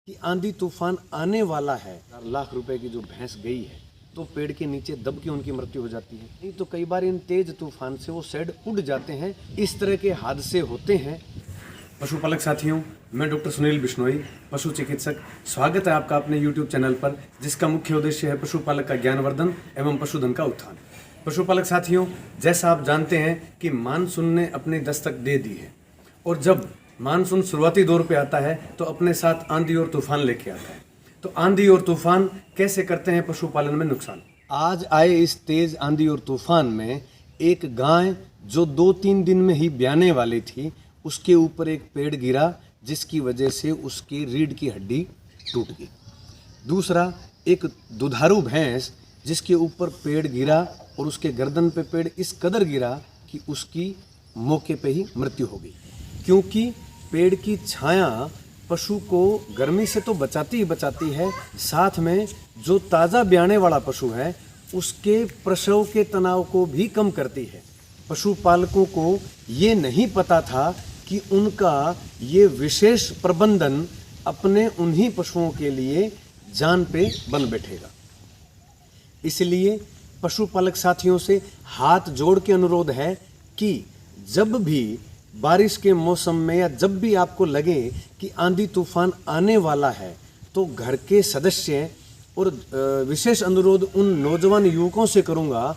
कि आंधी तूफान आने वाला है, लाख रुपए की जो भैंस गई है तो पेड़ के नीचे दब के उनकी मृत्यु हो जाती है। नहीं तो कई बार इन तेज तूफान से वो शेड उड़ जाते हैं। इस तरह के हादसे होते हैं। पशुपालक साथियों, मैं डॉक्टर सुनील बिश्नोई, पशु चिकित्सक। स्वागत है आपका अपने YouTube चैनल पर, जिसका मुख्य उद्देश्य है पशुपालक का ज्ञानवर्धन एवं पशुधन का उत्थान। पशुपालक साथियों, जैसा आप जानते हैं कि मानसून ने अपनी दस्तक दे दी है, और जब मानसून शुरुआती दौर पे आता है तो अपने साथ आंधी और तूफान लेके आता है। तो आंधी और तूफान कैसे करते हैं पशुपालन में नुकसान। आज आए इस तेज आंधी और तूफान में एक गाय जो 2-3 दिन में ही ब्याने वाली थी, उसके ऊपर एक पेड़ गिरा, जिसकी वजह से उसकी रीढ़ की हड्डी टूट गई। दूसरा, एक दुधारू भैंस जिसके ऊपर पेड़ गिरा और उसके गर्दन पे पेड़ इस कदर गिरा कि उसकी मौके पे ही मृत्यु हो गई, क्योंकि पेड़ की छाया पशु को गर्मी से तो बचाती ही बचाती है, साथ में जो ताज़ा ब्याने वाला पशु है उसके प्रसव के तनाव को भी कम करती है। पशुपालकों को ये नहीं पता था कि उनका ये विशेष प्रबंधन अपने उन्हीं पशुओं के लिए जान पे बन बैठेगा। इसलिए पशुपालक साथियों से हाथ जोड़ के अनुरोध है कि जब भी बारिश के मौसम में या जब भी आपको लगे कि आंधी तूफान आने वाला है, तो घर के सदस्य, और विशेष अनुरोध उन नौजवान युवकों से करूंगा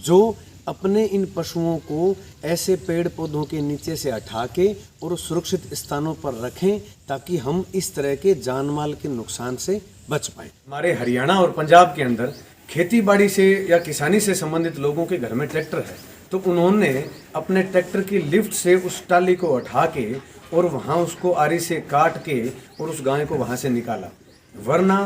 जो अपने इन पशुओं को ऐसे पेड़ पौधों के नीचे से हटा के और सुरक्षित स्थानों पर रखें, ताकि हम इस तरह के जानमाल के नुकसान से बच पाएं। हमारे हरियाणा और पंजाब के अंदर खेती बाड़ी से या किसानी से संबंधित लोगों के घर में ट्रैक्टर है, तो उन्होंने अपने ट्रैक्टर की लिफ्ट से उस टाली को उठा के और वहाँ उसको आरी से काट के और उस गाय को वहाँ से निकाला। वरना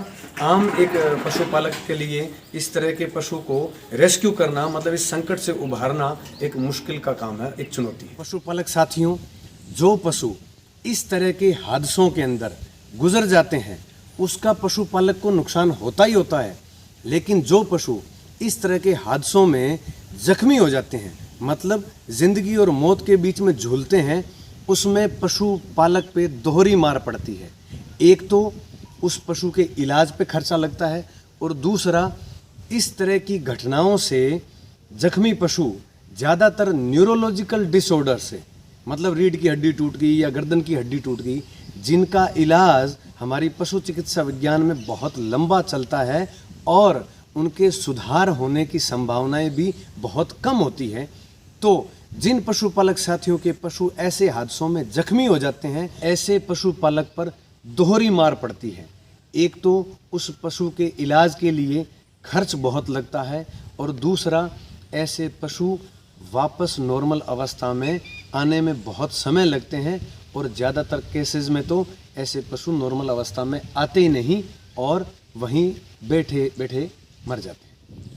आम एक पशुपालक के लिए इस तरह के पशु को रेस्क्यू करना, मतलब इस संकट से उभारना एक मुश्किल का काम है, एक चुनौती है। पशुपालक साथियों, जो पशु इस तरह के हादसों के अंदर गुजर जाते हैं उसका पशुपालक को नुकसान होता ही होता है, लेकिन जो पशु इस तरह के हादसों में जख्मी हो जाते हैं, मतलब जिंदगी और मौत के बीच में झूलते हैं, उसमें पशुपालक पे दोहरी मार पड़ती है। एक तो उस पशु के इलाज पे खर्चा लगता है, और दूसरा इस तरह की घटनाओं से जख्मी पशु ज़्यादातर न्यूरोलॉजिकल डिसऑर्डर से, मतलब रीढ़ की हड्डी टूट गई या गर्दन की हड्डी टूट गई, जिनका इलाज हमारी पशु चिकित्सा विज्ञान में बहुत लंबा चलता है और उनके सुधार होने की संभावनाएं भी बहुत कम होती हैं। तो जिन पशुपालक साथियों के पशु ऐसे हादसों में जख्मी हो जाते हैं, ऐसे पशुपालक पर दोहरी मार पड़ती है। एक तो उस पशु के इलाज के लिए खर्च बहुत लगता है, और दूसरा ऐसे पशु वापस नॉर्मल अवस्था में आने में बहुत समय लगते हैं, और ज़्यादातर केसेस में तो ऐसे पशु नॉर्मल अवस्था में आते ही नहीं और वहीं बैठे बैठे मर जाते हैं।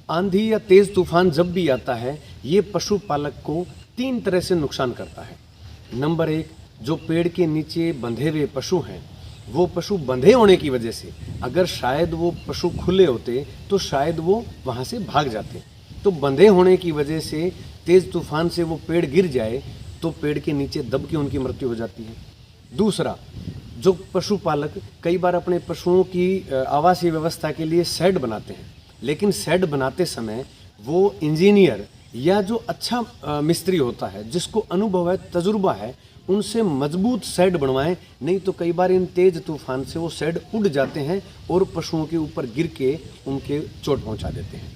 आंधी या तेज तूफान जब भी आता है, ये पशुपालक को 3 तरह से नुकसान करता है। नंबर 1, जो पेड़ के नीचे बंधे हुए पशु हैं, वो पशु बंधे होने की वजह से, अगर शायद वो पशु खुले होते तो शायद वो वहाँ से भाग जाते। तो बंधे होने की वजह से तेज तूफान से वो पेड़ गिर जाए तो पेड़ के नीचे दब के उनकी मृत्यु हो जाती है। दूसरा, जो पशुपालक कई बार अपने पशुओं की आवासीय व्यवस्था के लिए शेड बनाते हैं, लेकिन शेड बनाते समय वो इंजीनियर या जो अच्छा मिस्त्री होता है, जिसको अनुभव है, तजुर्बा है, उनसे मजबूत शेड बनवाएं। नहीं तो कई बार इन तेज तूफान से वो शेड उड़ जाते हैं और पशुओं के ऊपर गिर के उनके चोट पहुंचा देते हैं।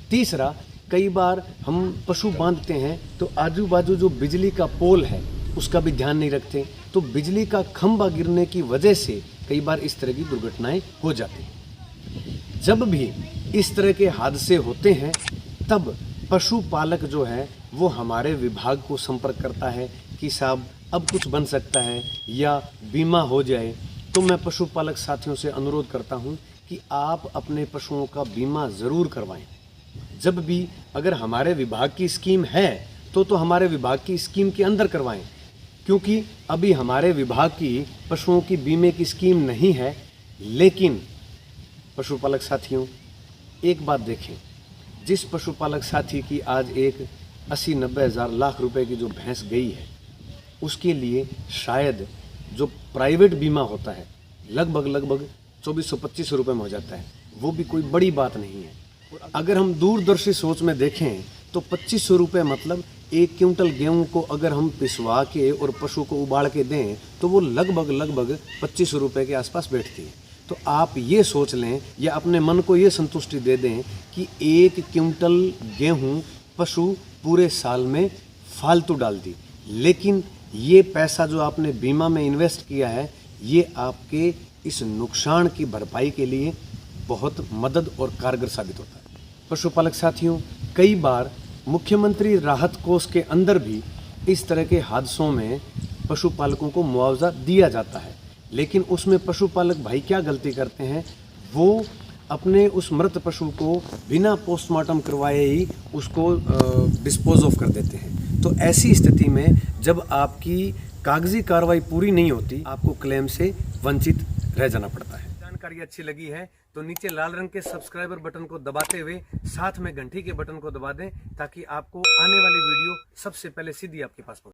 तीसरा, कई बार हम पशु बांधते हैं तो आजू बाजू जो बिजली का पोल है उसका भी ध्यान नहीं रखते, तो बिजली का खंभा गिरने की वजह से कई बार इस तरह की दुर्घटनाएं हो जाती हैं। जब भी इस तरह के हादसे होते हैं, तब पशुपालक जो है वो हमारे विभाग को संपर्क करता है कि साहब अब कुछ बन सकता है या बीमा हो जाए। तो मैं पशुपालक साथियों से अनुरोध करता हूं कि आप अपने पशुओं का बीमा ज़रूर करवाएं। जब भी अगर हमारे विभाग की स्कीम है तो हमारे विभाग की स्कीम के अंदर करवाएं, क्योंकि अभी हमारे विभाग की पशुओं की बीमे की स्कीम नहीं है। लेकिन पशुपालक साथियों, एक बात देखें, जिस पशुपालक साथी की आज एक 80-90 हज़ार लाख रुपए की जो भैंस गई है, उसके लिए शायद जो प्राइवेट बीमा होता है लगभग 2425 रुपये में हो जाता है। वो भी कोई बड़ी बात नहीं है। अगर हम दूरदर्शी सोच में देखें तो 2500 रुपये मतलब 1 क्विंटल गेहूं को अगर हम पिसवा के और पशु को उबाल के दें तो वो लगभग 2500 रुपये के आसपास बैठती है। तो आप ये सोच लें या अपने मन को ये संतुष्टि दे दें कि 1 क्विंटल गेहूं पशु पूरे साल में फालतू डाल दी, लेकिन ये पैसा जो आपने बीमा में इन्वेस्ट किया है ये आपके इस नुकसान की भरपाई के लिए बहुत मदद और कारगर साबित होता है। पशुपालक साथियों, कई बार मुख्यमंत्री राहत कोष के अंदर भी इस तरह के हादसों में पशुपालकों को मुआवजा दिया जाता है, लेकिन उसमें पशुपालक भाई क्या गलती करते हैं, वो अपने उस मृत पशु को बिना पोस्टमार्टम करवाए ही उसको डिस्पोज ऑफ कर देते हैं। तो ऐसी स्थिति में जब आपकी कागजी कार्रवाई पूरी नहीं होती, आपको क्लेम से वंचित रह जाना पड़ता है। जानकारी अच्छी लगी है तो नीचे लाल रंग के सब्सक्राइबर बटन को दबाते हुए साथ में घंटी के बटन को दबा दें ताकि आपको आने वाली वीडियो सबसे पहले सीधी आपके पास पहुंचे।